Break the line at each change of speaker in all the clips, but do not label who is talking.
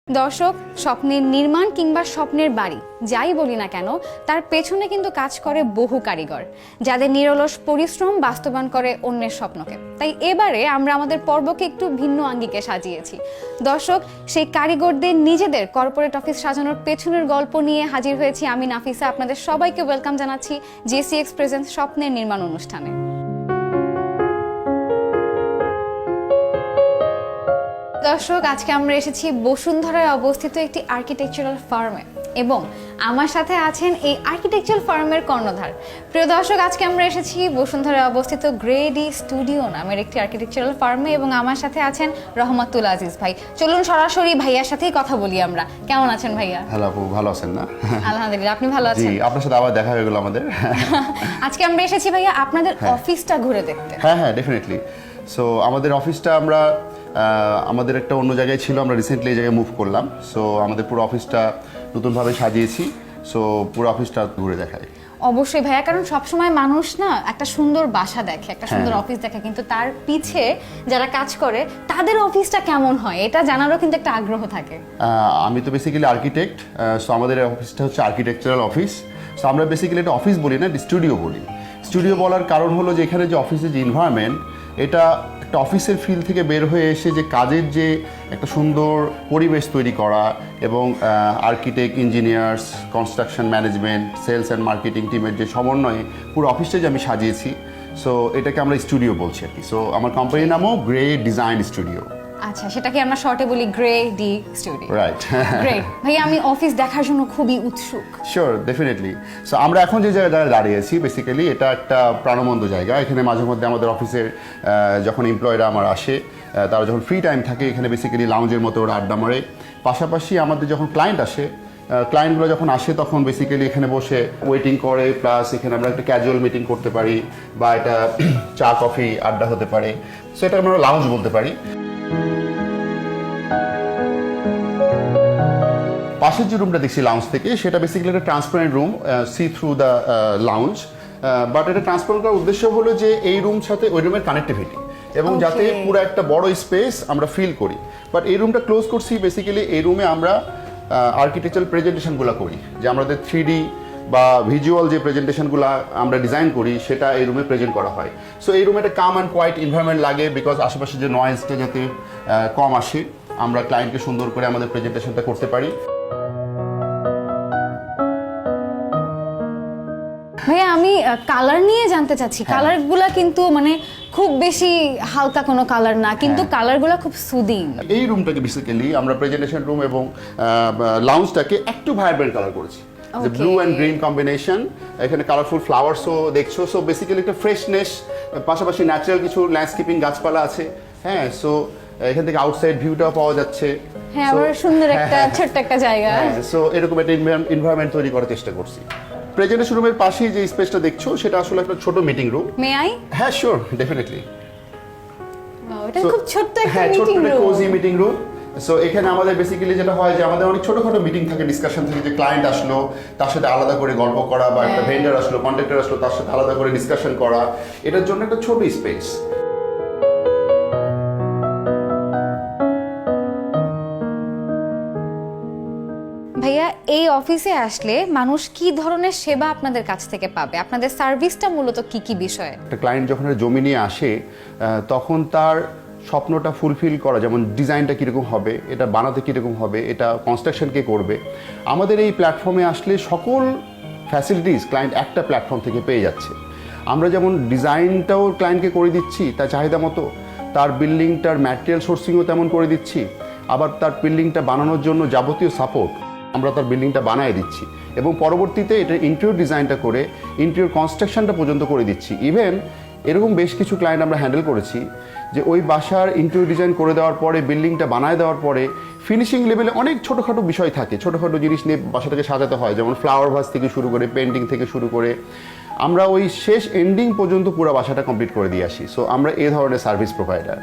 দর্শক, স্বপ্নের নির্মাণ কিংবা স্বপ্নের বাড়ি যাই বলি না কেন, তার পেছনে কিন্তু কাজ করে বহু কারিগর, যাদের নিরলস পরিশ্রম বাস্তবায়ন করে অন্যের স্বপ্নকে। তাই এবারে আমরা আমাদের পর্বকে একটু ভিন্ন আঙ্গিকে সাজিয়েছি। দর্শক, সেই কারিগরদের নিজেদের কর্পোরেট অফিস সাজানোর পেছনের গল্প নিয়ে হাজির হয়েছি আমি নাফিসা। আপনাদের সবাইকে ওয়েলকাম জানাচ্ছি জেসিএক্স প্রেজেন্স স্বপ্নের নির্মাণ অনুষ্ঠানে। দর্শক, আজকে আমরা এসেছি বসুন্ধরায় অবস্থিত একটি আর্কিটেকচারাল ফার্মে এবং আমার সাথে আছেন এই আর্কিটেকচারাল ফার্মের কর্ণধার। প্রিয় দর্শক, আজকে আমরা এসেছি বসুন্ধরায় অবস্থিত গ্রেডি স্টুডিও নামের একটি আর্কিটেকচারাল ফার্মে এবং আমার সাথে আছেন রহমাতুল আজিজ ভাই। চলুন সরাসরি ভাইয়ার সাথেই কথা বলি আমরা। কেমন আছেন ভাইয়া?
হ্যালো আপু, ভালো আছেন না?
আলহামদুলিল্লাহ, আপনি ভালো আছেন?
জি, আপনার সাথে আবার দেখা হয়ে গেল আমাদের।
আজকে আমরা এসেছি ভাইয়া আপনাদের অফিসটা ঘুরে দেখতে।
হ্যাঁ, ডেফিনেটলি। সো আমাদের অফিসটা আমরা আমাদের একটা অন্য জায়গায় ছিল, আমরা রিসেন্টলি এই জায়গায় মুভ করলাম। সো আমাদের পুরো অফিসটা নতুনভাবে সাজিয়েছি। সো পুরো অফিসটা ঘুরে দেখাই।
অবশ্যই ভাইয়া, কারণ সবসময় মানুষ না একটা সুন্দর বাসা দেখে, একটা সুন্দর অফিস দেখে, কিন্তু তার পিছে যারা কাজ করে তাদের অফিসটা কেমন হয় এটা জানারও কিন্তু একটা আগ্রহ থাকে।
আমি তো বেসিক্যালি আর্কিটেক্ট। সো আমাদের অফিসটা হচ্ছে আর্কিটেকচারাল অফিস। সো আমরা বেসিক্যালি এটা অফিস বলি না, স্টুডিও বলি। স্টুডিও বলার কারণ হলো যে এখানে যে অফিসের যে এনভায়রনমেন্ট, এটা একটা অফিসের ফিল থেকে বের হয়ে এসে যে কাজের যে একটা সুন্দর পরিবেশ তৈরি করা এবং architect, engineers, construction management, sales and marketing টিমের যে সমন্বয়ে পুরো অফিসটা যে আমি সাজিয়েছি, সো এটাকে আমরা স্টুডিও বলছি আর কি। সো আমার কোম্পানির নামও গ্রে ডিজাইন স্টুডিও।
আচ্ছা, সেটাকে আমরা শর্টে বলি grey D studio.
Right.
Great ভাইয়া, আমি অফিস দেখার জন্য খুবই উৎসুক।
Sure, definitely. সো আমরা এখন যে জায়গায় দাঁড়িয়ে আছি, বেসিক্যালি এটা একটা প্রাণবন্ত জায়গা। এখানে মাঝে মধ্যে আমাদের অফিসের যখন এমপ্লয়িরা আমার আসে, তারা যখন ফ্রি টাইম থাকে, এখানে বেসিক্যালি লাউঞ্জের মতো ওরা আড্ডা মারে। পাশাপাশি আমাদের যখন ক্লায়েন্ট আসে, ক্লায়েন্টগুলো যখন আসে তখন বেসিক্যালি এখানে বসে ওয়েটিং করে, প্লাস এখানে আমরা একটা ক্যাজুয়াল মিটিং করতে পারি বা এটা চা কফি আড্ডা হতে পারে। সো এটা আমরা লাউঞ্জ বলতে পারি। পাশের যে রুমটা দেখছি লাউঞ্জ থেকে, সেটা বেসিক্যালি একটা transparent room, see through the lounge. But এটা ট্রান্সপারেন্ট করার উদ্দেশ্য হলো যে এই রুম সাথে ওই রুমের কানেক্টিভিটি এবং যাতে পুরো একটা বড় স্পেস আমরা ফিল করি। বাট এই রুমটা ক্লোজ করছি বেসিক্যালি এই রুমে আমরা আর্কিটেকচারাল প্রেজেন্টেশনগুলো করি, যে আমাদের 3D বা ভিজুয়াল যে প্রেজেন্টেশনগুলো আমরা ডিজাইন করি সেটা এই রুমে প্রেজেন্ট করা হয়। সো এই রুমে একটা কাম অ্যান্ড কোয়াইট এনভায়রনমেন্ট লাগে, বিকজ আশেপাশে যে নয়েজটা যাতে কম আসে, আমরা ক্লায়েন্টকে সুন্দর করে আমাদের প্রেজেন্টেশনটা করতে পারি।
ভাইয়া, আমি কালার নিয়ে জানতে চাচ্ছি। কালারগুলা কিন্তু মানে খুব বেশি হালকা কোনো কালার না, কিন্তু কালারগুলা খুব সুদিং।
এই রুমটাকে বেসিক্যালি আমরা প্রেজেন্টেশন রুম এবং লাউঞ্জটাকে একটু ভাইব্রেন্ট কালার করেছি, যে ব্লু অ্যান্ড গ্রিন কম্বিনেশন। এখানে কালারফুল ফ্লাওয়ার্সও দেখছো। সো বেসিক্যালি একটা ফ্রেশনেস, পাশাপাশি ন্যাচারাল কিছু ল্যান্ডস্কেপিং গাছপালা আছে। হ্যাঁ, সো এখান থেকে আউটসাইড ভিউটাও পাওয়া যাচ্ছে।
হ্যাঁ, আবার সুন্দর একটা ছোট্ট একটা জায়গা।
সো এরকম একটা এনভায়রনমেন্ট তৈরি করার চেষ্টা করছি। প্রেজেন্টেশন রুমের পাশেই যে স্পেসটা দেখছো, সেটা আসলে একটা ছোট মিটিং রুম।
May I?
হ্যাঁ, শিওর, ডেফিনেটলি।
এটা খুব ছোট্ট একটা meeting room.
Cosy meeting room. So এখানে আমাদের বেসিক্যালি যেটা হয় যে আমাদের অনেক ছোটখাটো মিটিং থাকে, ডিসকাশন থাকে, যে ক্লায়েন্ট আসলো তার সাথে আলাদা করে গল্প করা, বা একটা ভেন্ডার আসলো, কন্ট্রাক্টর আসলো, তার সাথে আলাদা করে ডিসকাশন করা। এটার জন্য একটা ছোট স্পেস।
ভাইয়া, এই অফিসে আসলে মানুষ কি ধরনের সেবা আপনাদের কাছ থেকে পাবে? আপনাদের সার্ভিসটা মূলত কি কি বিষয়ে?
একটা ক্লায়েন্ট যখন জমি নিয়ে আসে, তখন তার স্বপ্নটা ফুলফিল করা, যেমন ডিজাইনটা কীরকম হবে, এটা বানাতে কীরকম হবে, এটা কনস্ট্রাকশন কে করবে, আমাদের এই প্ল্যাটফর্মে আসলে সকল ফ্যাসিলিটিস ক্লায়েন্ট একটা প্ল্যাটফর্ম থেকে পেয়ে যাচ্ছে। আমরা যেমন ডিজাইনটাও ক্লায়েন্টকে করে দিচ্ছি তার চাহিদা মতো, তার বিল্ডিংটার ম্যাটেরিয়াল সোর্সিংও তেমন করে দিচ্ছি, আবার তার বিল্ডিংটা বানানোর জন্য যাবতীয় সাপোর্ট আমরা তার বিল্ডিংটা বানিয়ে দিচ্ছি, এবং পরবর্তীতে এটা ইন্টেরিয়র ডিজাইনটা করে ইন্টেরিয়র কনস্ট্রাকশনটা পর্যন্ত করে দিচ্ছি। ইভেন এরকম বেশ কিছু ক্লায়েন্ট আমরা হ্যান্ডেল করেছি যে ওই বাসার ইন্টেরিয়র ডিজাইন করে দেওয়ার পরে, বিল্ডিংটা বানায় দেওয়ার পরে ফিনিশিং লেভেলে অনেক ছোটোখাটো বিষয় থাকে, ছোটোখাটো জিনিস নিয়ে বাসাটাকে সাজাতে হয়, যেমন ফ্লাওয়ার ভাস থেকে শুরু করে, পেন্টিং থেকে শুরু করে, আমরা ওই শেষ এন্ডিং পর্যন্ত পুরো বাসাটা কমপ্লিট করে দিয়ে আসি। সো আমরা এই ধরনের সার্ভিস প্রোভাইডার।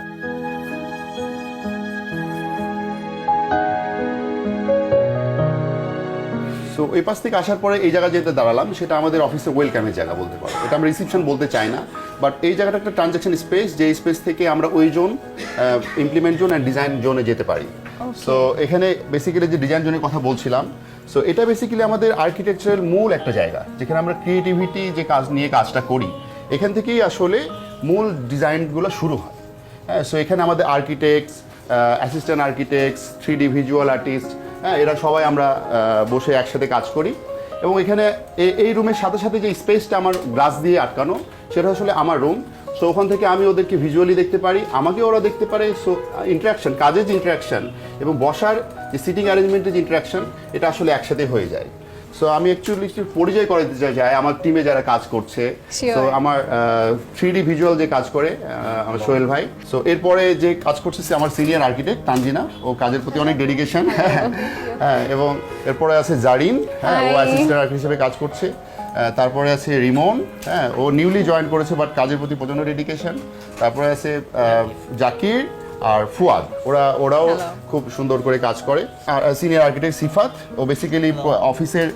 সো ওই পাশ থেকে আসার পরে এই জায়গা যেতে দাঁড়ালাম, সেটা আমাদের অফিসে ওয়েলকামের জায়গা বলতে পারো। এটা আমরা রিসিপশন বলতে চাই না, বাট এই জায়গাটা একটা ট্রানজাকশন স্পেস, যে স্পেস থেকে আমরা ওই zone, implement zone and design জোনে যেতে পারি। সো এখানে বেসিক্যালি যে ডিজাইন জোনের কথা বলছিলাম, সো এটা বেসিক্যালি আমাদের আর্কিটেকচারাল মূল একটা জায়গা যেখানে আমরা ক্রিয়েটিভিটি যে কাজ নিয়ে কাজটা করি, এখান থেকেই আসলে মূল ডিজাইনগুলো শুরু হয়। হ্যাঁ, সো এখানে আমাদের architects, assistant architects, 3D visual artist, হ্যাঁ, এরা সবাই আমরা বসে একসাথে কাজ করি। এবং এখানে এই রুমের সাথে সাথে যে স্পেসটা আমার গ্লাস দিয়ে আটকানো, সেটা আসলে আমার রুম। সো ওখান থেকে আমি ওদেরকে ভিজুয়ালি দেখতে পারি, আমাকে ওরা দেখতে পারে। সো ইন্টারাকশন, কাজের যে ইন্টারাকশন এবং বসার যে সিটিং অ্যারেঞ্জমেন্টের যে ইন্টারাকশন, এটা আসলে একসাথে হয়ে যায়। সো আমি অ্যাকচুয়ালি পরিচয় করে দিতে চাই আমার টিমে যারা কাজ করছে।
Sure.
সো আমার 3D ভিজুয়াল যে কাজ করে আমার সোহেল ভাই। সো এরপরে যে কাজ করছে সে আমার সিনিয়র আর্কিটেক্ট তানজিনা, ও কাজের প্রতি অনেক ডেডিকেশন। হ্যাঁ, এবং এরপরে আছে জারিন, হ্যাঁ, ও
Hi.
অ্যাসিস্ট্যান্ট আর্কিটেক্ট হিসেবে কাজ করছে। তারপরে আছে রিমন, হ্যাঁ, ও নিউলি জয়েন করেছে বাট কাজের প্রতি প্রচণ্ড ডেডিকেশন। তারপরে আছে জাকির আর ফুয়াদ, ওরাও
Hello.
খুব সুন্দর করে কাজ করে। আর সিনিয়র আর্কিটেক্ট সিফাত, ও বেসিক্যালি অফিসের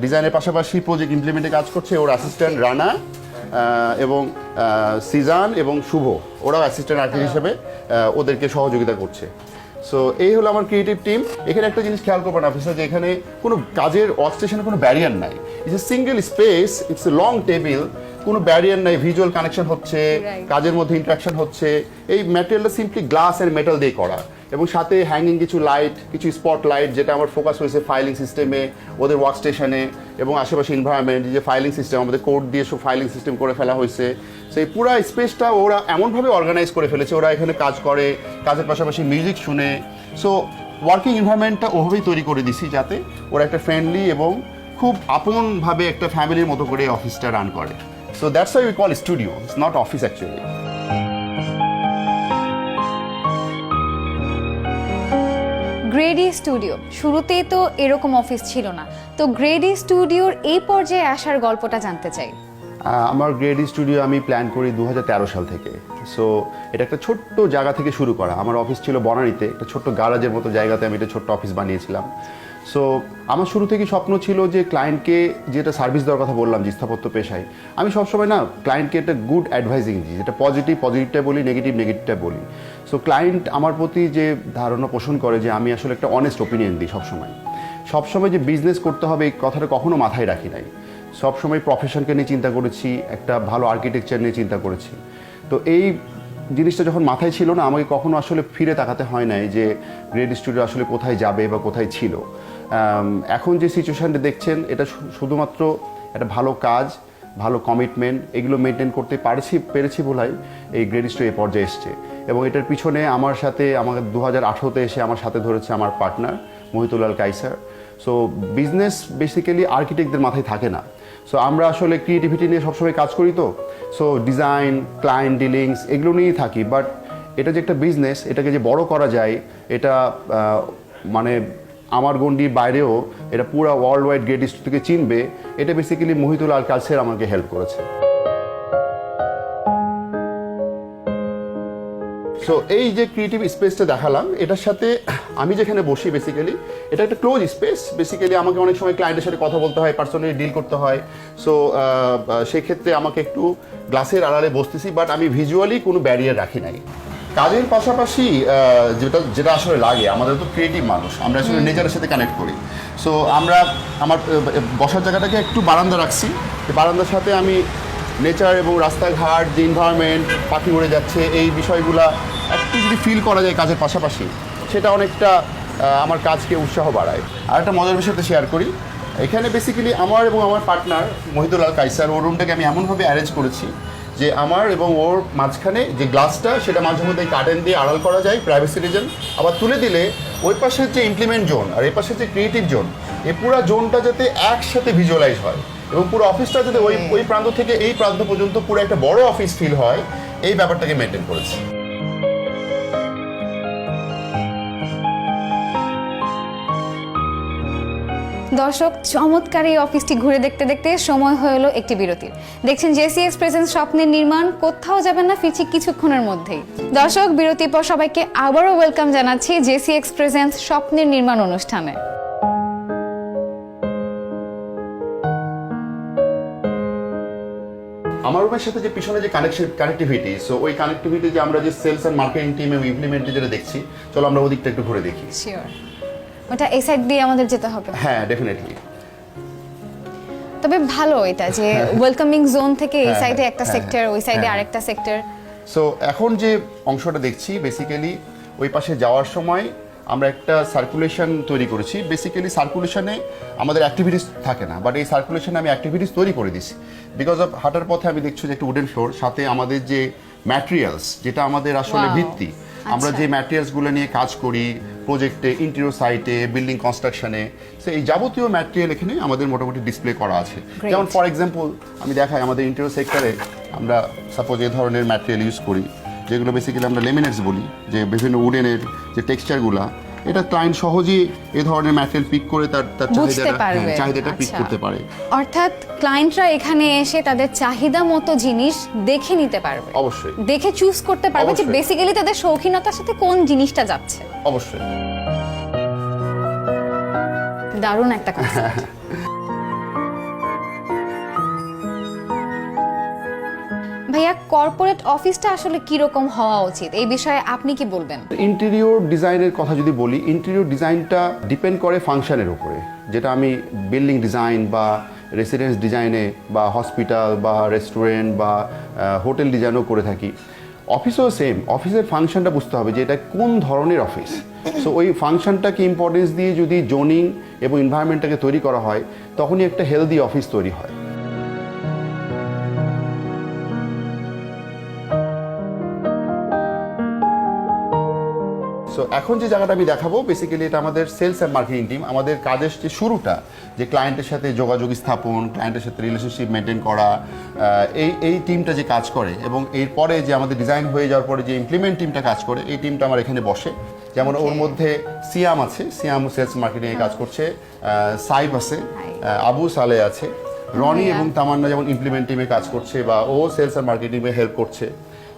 ডিজাইনের পাশাপাশি প্রজেক্ট ইমপ্লিমেন্টে কাজ করছে। ওর অ্যাসিস্ট্যান্ট রানা এবং সিজান এবং শুভ, ওরাও অ্যাসিস্ট্যান্ট আর্কিটেক্ট হিসেবে ওদেরকে সহযোগিতা করছে। সো এই হলো আমার ক্রিয়েটিভ টিম। এখানে একটা জিনিস খেয়াল করবেন অফিসার, যে এখানে কোনো কাজের ওয়ার্কস্টেশনে কোনো ব্যারিয়ার নাই। It's a single space, it's a long table, কোনো ব্যারিয়ার নাই। ভিজুয়াল কানেকশন হচ্ছে,
Right.
কাজের মধ্যে ইন্টারাকশন হচ্ছে। এই ম্যাটেরিয়ালটা সিম্পলি গ্লাস অ্যান্ড মেটাল দিয়ে করা, এবং সাথে হ্যাঙ্গিং কিছু লাইট, কিছু স্পট লাইট, যেটা আমার ফোকাস হয়েছে ফাইলিং সিস্টেমে, ওদের ওয়ার্কস্টেশনে এবং আশেপাশে এনভায়রনমেন্ট। যে ফাইলিং সিস্টেম, আমাদের কোড দিয়ে সব ফাইলিং সিস্টেম করে ফেলা হয়েছে। সেই পুরো স্পেসটা ওরা এমনভাবে অর্গানাইজ করে ফেলেছে, ওরা এখানে কাজ করে, কাজের পাশাপাশি মিউজিক শুনে। সো ওয়ার্কিং এনভায়রনমেন্টটা ওভাবেই তৈরি করে দিছি যাতে ওরা একটা ফ্রেন্ডলি এবং খুব আপনভাবে একটা ফ্যামিলির মতো করে অফিসটা রান করে। So that's why we call studio, it's not office actually.
Grady studio, শুরুতেই তো এরকম অফিস ছিল না, তো গ্রেডি স্টুডিওর এই পর্যায়ে আসার গল্পটা জানতে চাই।
আমার গ্রেডি স্টুডিও আমি প্ল্যান করি 2013 সাল থেকে। সো এটা একটা ছোট্ট জায়গা থেকে শুরু করা। আমার অফিস ছিল বনানীতে, একটা ছোট্ট গারাজের মতো জায়গাতে আমি একটা ছোট্ট অফিস বানিয়েছিলাম। সো আমার শুরু থেকে স্বপ্ন ছিল যে ক্লায়েন্টকে যেটা সার্ভিস দেওয়ার কথা বললাম, যে স্থাপত্য পেশায় আমি সবসময় না ক্লায়েন্টকে একটা গুড অ্যাডভাইজিং দিই, যেটা পজিটিভটা বলি, নেগেটিভটা বলি। সো ক্লায়েন্ট আমার প্রতি যে ধারণা পোষণ করে যে আমি আসলে একটা অনেস্ট ওপিনিয়ন দিই সবসময় যে বিজনেস করতে হবে এই কথাটা কখনো মাথায় রাখি নাই। সবসময় প্রফেশনকে নিয়ে চিন্তা করেছি, একটা ভালো আর্কিটেকচার নিয়ে চিন্তা করেছি। তো এই জিনিসটা যখন মাথায় ছিল না, আমাকে কখনো আসলে ফিরে তাকাতে হয় নাই যে গ্রেড স্টুডিও আসলে কোথায় যাবে বা কোথায় ছিল। এখন যে সিচুয়েশানটা দেখছেন, এটা শুধুমাত্র একটা ভালো কাজ, ভালো কমিটমেন্ট, এগুলো মেনটেন করতে পেরেছি বলাই এই গ্রেড স্টুডিও এই পর্যায়ে এসছে। এবং এটার পিছনে আমাকে 2018-তে এসে আমার সাথে ধরেছে আমার partner Mohitulal Kaiser. So business basically আর্কিটেক্টদের মাথায় থাকে না। সো আমরা আসলে ক্রিয়েটিভিটি নিয়ে সবসময় কাজ করি, তো সো ডিজাইন, ক্লায়েন্ট ডিলিংস এগুলো নিয়েই থাকি। বাট এটা যে একটা বিজনেস, এটাকে যে বড় করা যায়, এটা মানে আমার গণ্ডির বাইরেও এটা পুরো ওয়ার্ল্ড ওয়াইড গ্রেড থেকে চিনবে, এটা বেসিক্যালি মহিতুলাল কাইসার আমাকে হেল্প করেছে। সো এই যে ক্রিয়েটিভ স্পেসটা দেখালাম, এটার সাথে আমি যেখানে বসি বেসিক্যালি এটা একটা ক্লোজ স্পেস। বেসিক্যালি আমাকে অনেক সময় ক্লায়েন্টের সাথে কথা বলতে হয়, পার্সোনালি ডিল করতে হয়। সো সেই ক্ষেত্রে আমাকে একটু গ্লাসের আড়ালে বসতেছি, বাট আমি ভিজুয়ালি কোনো ব্যারিয়ার রাখি নাই। কাজের পাশাপাশি যেটা আসলে লাগে, আমাদের তো ক্রিয়েটিভ মানুষ, আমরা আসলে নেচারের সাথে কানেক্ট করি। সো আমার বসার জায়গাটাকে একটু বারান্দা রাখছি। বারান্দার সাথে আমি নেচার এবং রাস্তাঘাট, যে এনভায়রনমেন্ট, পাখি উড়ে যাচ্ছে, এই বিষয়গুলা একটু যদি ফিল করা যায় কাজের পাশাপাশি, সেটা অনেকটা আমার কাজকে উৎসাহ বাড়ায়। আর একটা মজার বিষয়টা শেয়ার করি, এখানে বেসিক্যালি আমার এবং আমার পার্টনার মহিতুলাল কাইসার, ওর রুমটাকে আমি এমনভাবে অ্যারেঞ্জ করেছি যে আমার এবং ওর মাঝখানে যে গ্লাসটা, সেটা মাঝে মধ্যে কার্টেন দিয়ে আড়াল করা যায়, প্রাইভেসি রিজন। আবার তুলে দিলে ওই পাশের যে ইমপ্লিমেন্ট জোন আর এই পাশের যে ক্রিয়েটিভ জোন, এই পুরো জোনটা যাতে একসাথে ভিজুয়ালাইজ হয় এবং পুরো অফিসটা যাতে ওই প্রান্ত থেকে এই প্রান্ত পর্যন্ত পুরো একটা বড় অফিস ফিল হয়, এই ব্যাপারটাকে মেনটেন করেছি।
দর্শক, চমৎকার এই অফিসটি ঘুরে দেখতে দেখতে সময় হয়ে এলো একটি বিরতির। দেখছেন জেসি এক্সপ্রেজেন্স স্বপ্নের নির্মাণ, কোথাও যাবেন না, ফিরছি কিছুক্ষণের মধ্যেই। দর্শক, বিরতির পর সবাইকে আবারও ওয়েলকাম জানাচ্ছি জেসি এক্সপ্রেজেন্স স্বপ্নের নির্মাণ অনুষ্ঠানে।
আমার রুমের সাথে যে পিছনে যে কানেক্টিভিটি, সো ওই কানেক্টিভিটি যে আমরা যে সেলস অ্যান্ড মার্কেটিং টিম এবং ইমপ্লিমেন্টে যেটা দেখছি, চলো আমরা ওদিকটা একটু ঘুরে দেখি।
শিওর, ওটা এই সাইড দিয়ে আমাদের যেতে হবে।
হ্যাঁ, ডেফিনেটলি।
তবে ভালো এটা যে ওয়েলকামিং জোন থেকে এই
হ্যাঁ,
সাইডে একটা
হ্যাঁ,
সেক্টর, ওই সাইডে
হ্যাঁ।
আরেকটা সেক্টর।
সো এখন যে অংশটা দেখছি বেসিক্যালি ওই পাশে যাওয়ার সময় আমরা একটা সার্কুলেশন তৈরি করেছি। বেসিক্যালি সার্কুলেশনে আমাদের অ্যাক্টিভিটিস থাকে না, বাট এই সার্কুলেশনে আমি অ্যাক্টিভিটিস তৈরি করে দিছি। বিকজ অফ হাঁটার পথে আমি দেখছি যে একটা উডেন ফ্লোর, সাথে আমাদের যে ম্যাটেরিয়ালস, যেটা আমাদের আসলে
Wow.
ভিত্তি, আমরা
আচ্ছা।
যে ম্যাটেরিয়ালসগুলো নিয়ে কাজ করি প্রজেক্টে, ইন্টেরিয়র সাইটে, বিল্ডিং কনস্ট্রাকশনে, সো এই যাবতীয় ম্যাটেরিয়াল এখানে আমাদের মোটামুটি ডিসপ্লে করা আছে।
Great.
যেমন ফর এক্সাম্পল আমি দেখাই, আমাদের ইন্টেরিয়র সেক্টরে আমরা সাপোজ এই ধরনের ম্যাটেরিয়াল ইউজ করি, যেগুলো বেসিক্যালি আমরা লেমিনেটস বলি, যে বিভিন্ন উডেনের যে টেক্সচারগুলো, এটা ক্লায়েন্ট সহজেই এই ধরনের ম্যাটেরিয়াল পিক করে তার
বুঝতে পারবে।
চাহিদাটা পিক
আচ্ছা।
করতে পারে।
অর্থাৎ ক্লায়েন্টরা এখানে এসে তাদের চাহিদা মতো জিনিস দেখে নিতে পারবে,
অবশ্যই
দেখে চুজ করতে পারবে যে
অবশ্যই।
বেসিক্যালি তাদের শৌখিনতার সাথে কোন জিনিসটা যাচ্ছে।
অবশ্যই।
দারুণ একটা কনসেপ্ট। ভাইয়া, কর্পোরেট অফিসটা আসলে কিরকম হওয়া উচিত এই বিষয়ে আপনি কি বলবেন?
ইন্টেরিয়র ডিজাইনের কথা যদি বলি, ইন্টেরিয়র ডিজাইনটা ডিপেন্ড করে ফাংশনের উপরে, যেটা আমি বিল্ডিং ডিজাইন বা রেসিডেন্স ডিজাইনে বা হসপিটাল বা রেস্টুরেন্ট বা হোটেল ডিজাইনও করে থাকি। অফিসও সেম, অফিসের ফাংশনটা বুঝতে হবে যে এটা কোন ধরনের অফিস। সো ওই ফাংশনটাকে ইম্পর্টেন্স দিয়ে যদি জোনিং এবং এনভায়রনমেন্টটাকে তৈরি করা হয়, তখনই একটা হেলদি অফিস তৈরি হয়। সো এখন যে জায়গাটা আমি দেখাবো, বেসিক্যালি এটা আমাদের সেলস অ্যান্ড মার্কেটিং টিম। আমাদের কাজের যে শুরুটা, যে ক্লায়েন্টের সাথে যোগাযোগ স্থাপন, ক্লায়েন্টের সাথে রিলেশনশিপ মেনটেন করা, এই টিমটা যে কাজ করে, এবং এরপরে যে আমাদের ডিজাইন হয়ে যাওয়ার পরে যে ইমপ্লিমেন্ট টিমটা কাজ করে, এই টিমটা আমার এখানে বসে। যেমন ওর মধ্যে সিয়াম আছে, সিয়াম সেলস মার্কেটিংয়ে কাজ করছে, সাইব আছে, আবু সালে আছে, রনি এবং তামান্না যেমন ইমপ্লিমেন্ট টিমে কাজ করছে, বা ও সেলস অ্যান্ড মার্কেটিংয়ে হেল্প করছে।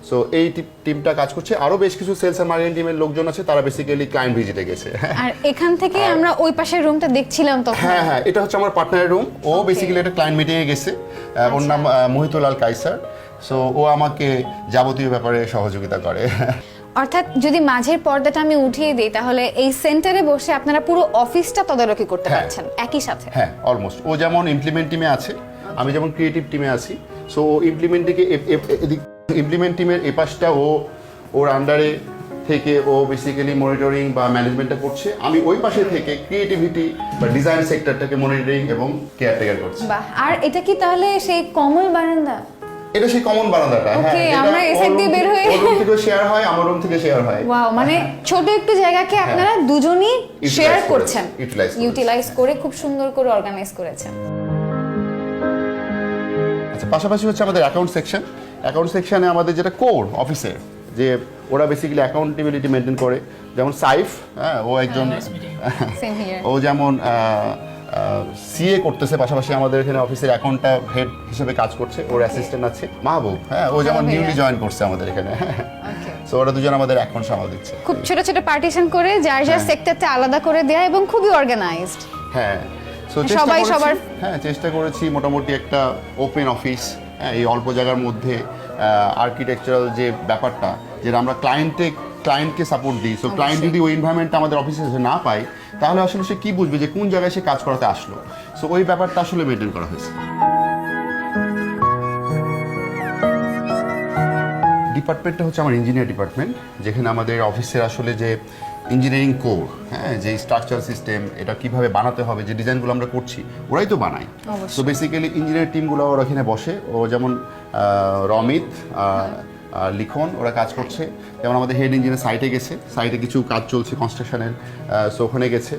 সো এই টিমটা কাজ করছে। আরো বেশ কিছু সেলস অ্যান্ড মার্কেটিং টিমের লোকজন আছে, তারা বেসিক্যালি ক্লায়েন্ট ভিজিটে গেছে।
আর এখান থেকে আমরা ওই পাশের রুমটা দেখছিলাম তখন।
হ্যাঁ হ্যাঁ, এটা হচ্ছে আমার পার্টনারের রুম। ও বেসিক্যালি একটা ক্লায়েন্ট মিটিংয়ে গেছে, ওর নাম মোহিতুলাল কাইসার। সো ও আমাকে যাবতীয় ব্যাপারে সহযোগিতা করে।
অর্থাৎ যদি মাঝের পর্দাটা আমি উঠিয়ে দিই, তাহলে এই সেন্টারে বসে আপনারা পুরো অফিসটা তদারকি করতে
হ্যাঁ।
পারছেন একই সাথে।
হ্যাঁ, অলমোস্ট। ও যেমন ইমপ্লিমেন্ট টিমে আছে, আমি যেমন ক্রিয়েটিভ টিমে আছি। সো ইমপ্লিমেন্ট টিমের এই পাশটা ওর আন্ডারে থেকে ও বেসিক্যালি মনিটরিং বা ম্যানেজমেন্টটা করছে। আমি ওই পাশে থেকে ক্রিয়েটিভিটি বা ডিজাইন সেক্টরটাকে মনিটরিং এবং কেয়ারটেকার করছি।
বাহ, আর এটা কি তাহলে সেই কমল বারান্দা?
এটা সেই কমন বারান্দাটা। হ্যাঁ,
Okay,
যেটা
আমরা এই side দিয়ে বের হয়ে-
ওর রুম থেকে শেয়ার হয়, আমার রুম থেকে শেয়ার হয়।
ওয়াও, মানে ছোট একটু জায়গাকে আপনারা দুজনই
Utilize
শেয়ার
করেছে,
করছেন,
utilize করেছে।
ইউটিলাইজ করে খুব সুন্দর করে অর্গানাইজ করেছেন।
আচ্ছা, পাশাপাশি হচ্ছে আমাদের অ্যাকাউন্ট সেকশন। অ্যাকাউন্ট সেকশনে আমাদের যেটা কোর অফিসের, যে ওরা বেসিক্যালি অ্যাকাউন্টেবিলিটি মেনটেন করে। যেমন সাইফ, হ্যাঁ, ও একজন
সেম হিয়ার।
ও যেমন সিএ করতেছে, পাশাপাশি আমাদের এখানে অফিসের অ্যাকাউন্টটা হেড হিসেবে কাজ করছে। ওর অ্যাসিস্ট্যান্ট আছে মাহবুব, হ্যাঁ, ও যেমন
ভাইয়া।
নিউলি জয়েন করছে আমাদের এখানে।
Okay.
সো ওরা দুজন আমাদের অ্যাকাউন্ট সামাল দিচ্ছে।
খুব ছোট ছোট পার্টিশন করে যার যার সেক্টরটা আলাদা করে দেয়া এবং খুবই অর্গানাইজড।
হ্যাঁ, সো
সবাই সবার
চেষ্টা করেছি মোটামুটি একটা ওপেন অফিস, হ্যাঁ, এই অল্প জায়গার মধ্যে আর্কিটেকচারাল যে ব্যাপারটা, যেটা আমরা ক্লায়েন্টকে সাপোর্ট দিই। সো ক্লায়েন্ট যদি ওই এনভায়রনমেন্টটা আমাদের অফিসে না পায়, তাহলে আসলে সে কি বুঝবে যে কোন জায়গায় সে কাজ করাতে আসলো। সো ওই ব্যাপারটা আসলে মেনটেন করা হয়েছে। ডিপার্টমেন্টটা হচ্ছে আমার ইঞ্জিনিয়ার ডিপার্টমেন্ট, যেখানে আমাদের অফিসের আসলে যে ইঞ্জিনিয়ারিং কোর, হ্যাঁ, যে স্ট্রাকচার সিস্টেম, এটা কিভাবে বানাতে হবে, যে ডিজাইনগুলো আমরা করছি ওরাই তো বানায়। সো বেসিক্যালি ইঞ্জিনিয়ার টিমগুলো ওরা এখানে বসে। ও যেমন রমিত, লিখন, ওরা কাজ করছে। যেমন আমাদের হেড ইঞ্জিনিয়ার সাইটে গেছে, সাইটে কিছু কাজ চলছে কনস্ট্রাকশনের, সো ওখানে গেছে।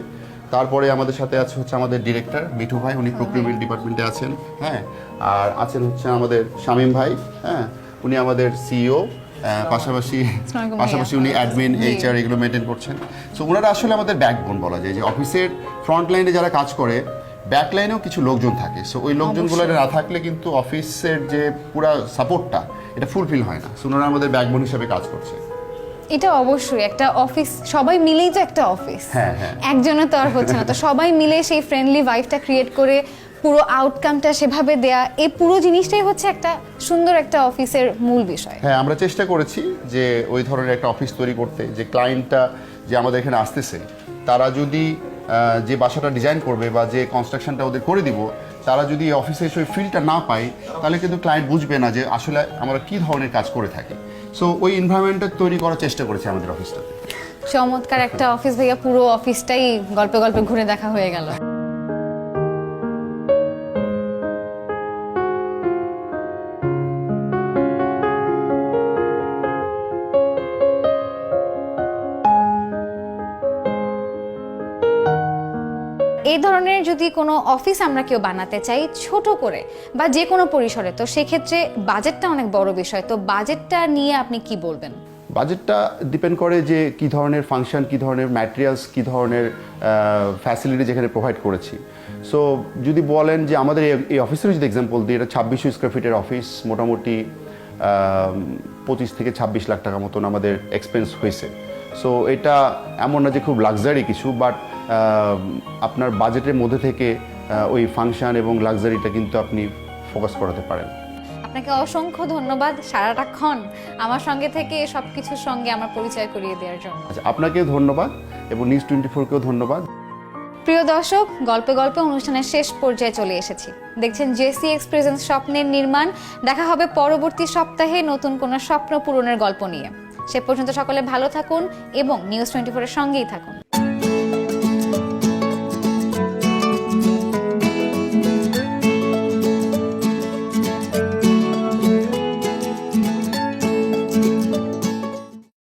তারপরে আমাদের সাথে আছে হচ্ছে আমাদের ডিরেক্টর মিঠু ভাই, উনি প্রকিউরমেন্ট ডিপার্টমেন্টে আছেন, হ্যাঁ। আর আছেন হচ্ছে আমাদের শামীম ভাই, হ্যাঁ, উনি আমাদের সিইও, পাশাপাশি উনি অ্যাডমিন, এইচআর এগুলো মেনটেন করছেন। সো ওনারা আসলে আমাদের ব্যাকবোন বলা যায়, যে অফিসের ফ্রন্ট লাইনে যারা কাজ করে, ব্যাক লাইনেও কিছু লোকজন থাকে। সো ওই লোকজনগুলো না থাকলে কিন্তু অফিসের যে পুরো সাপোর্টটা, এটা ফুলফিল হয় না। সো ওনারা আমাদের ব্যাকবোন হিসেবে কাজ করছে।
এটা অবশ্যই একটা অফিস, সবাই মিলেই তো একটা অফিস।
হ্যাঁ, হ্যাঁ।
একজনের তো আর হচ্ছে না, তো সবাই মিলে সেই ফ্রেন্ডলি ভাইবটা ক্রিয়েট করে পুরো আউটকামটা সেভাবে দেয়া, এই পুরো জিনিসটাই হচ্ছে একটা সুন্দর একটা অফিসের মূল বিষয়।
হ্যাঁ, আমরা চেষ্টা করেছি যে ওই ধরনের একটা অফিস তৈরি করতে, যে ক্লায়েন্টটা যে আমাদের এখানে আসতেছে তারা যদি যে বাসাটা ডিজাইন করবে বা যে কনস্ট্রাকশনটা ওদের করে দিব, তারা যদি অফিসে এসে ওই ফিলটা না পায় তাহলে কিন্তু ক্লায়েন্ট বুঝবে না যে আসলে আমরা কী ধরনের কাজ করে থাকি। সো ওই এনভায়রনমেন্টটা তৈরি করার চেষ্টা করেছি আমাদের অফিসটাতে।
চমৎকার একটা অফিস ভাইয়া, পুরো অফিসটাই গল্পে গল্পে ঘুরে দেখা হয়ে গেল। এই ধরনের যদি কোনো অফিস আমরা কেউ বানাতে চাই ছোট করে বা যে কোনো পরিসরে, তো সেক্ষেত্রে বাজেটটা অনেক বড় বিষয়। তো বাজেটটা নিয়ে আপনি কি বলবেন?
বাজেটটা ডিপেন্ড করে যে কী ধরনের ফাংশন, কী ধরনের ম্যাটেরিয়ালস, কী ধরনের ফ্যাসিলিটি যেখানে প্রোভাইড করেছি। সো যদি বলেন যে আমাদের এই অফিসের যদি এক্সাম্পল দিই, এটা 2600 স্কোয়ার ফিটের অফিস, মোটামুটি 25 থেকে 26 লাখ টাকা মতন আমাদের এক্সপেন্স হয়েছে। সো এটা এমন না যে খুব লাক্সারি কিছু, বাট আপনার বাজেটের মধ্যে থেকে ওই ফাংশন এবং লাক্সারিটা কিন্তু আপনি ফোকাস করাতে পারেন।
আপনাকে অসংখ্য ধন্যবাদ সারাটাক্ষণ আমার সঙ্গে থেকে সব কিছুর সঙ্গে আমার পরিচয় করিয়ে দেওয়ার জন্য।
আচ্ছা, আপনাকেও ধন্যবাদ এবং নিউজ 24কেও ধন্যবাদ।
প্রিয় দর্শক, গল্পে গল্পে অনুষ্ঠানের শেষ পর্যায়ে চলে এসেছি। দেখছেন JCX প্রেজেন্স স্বপ্নের নির্মাণ। দেখা হবে পরবর্তী সপ্তাহে নতুন কোনো স্বপ্ন পূরণের গল্প নিয়ে। সে পর্যন্ত সকলে ভালো থাকুন এবং নিউজ 24 এর সঙ্গেই থাকুন।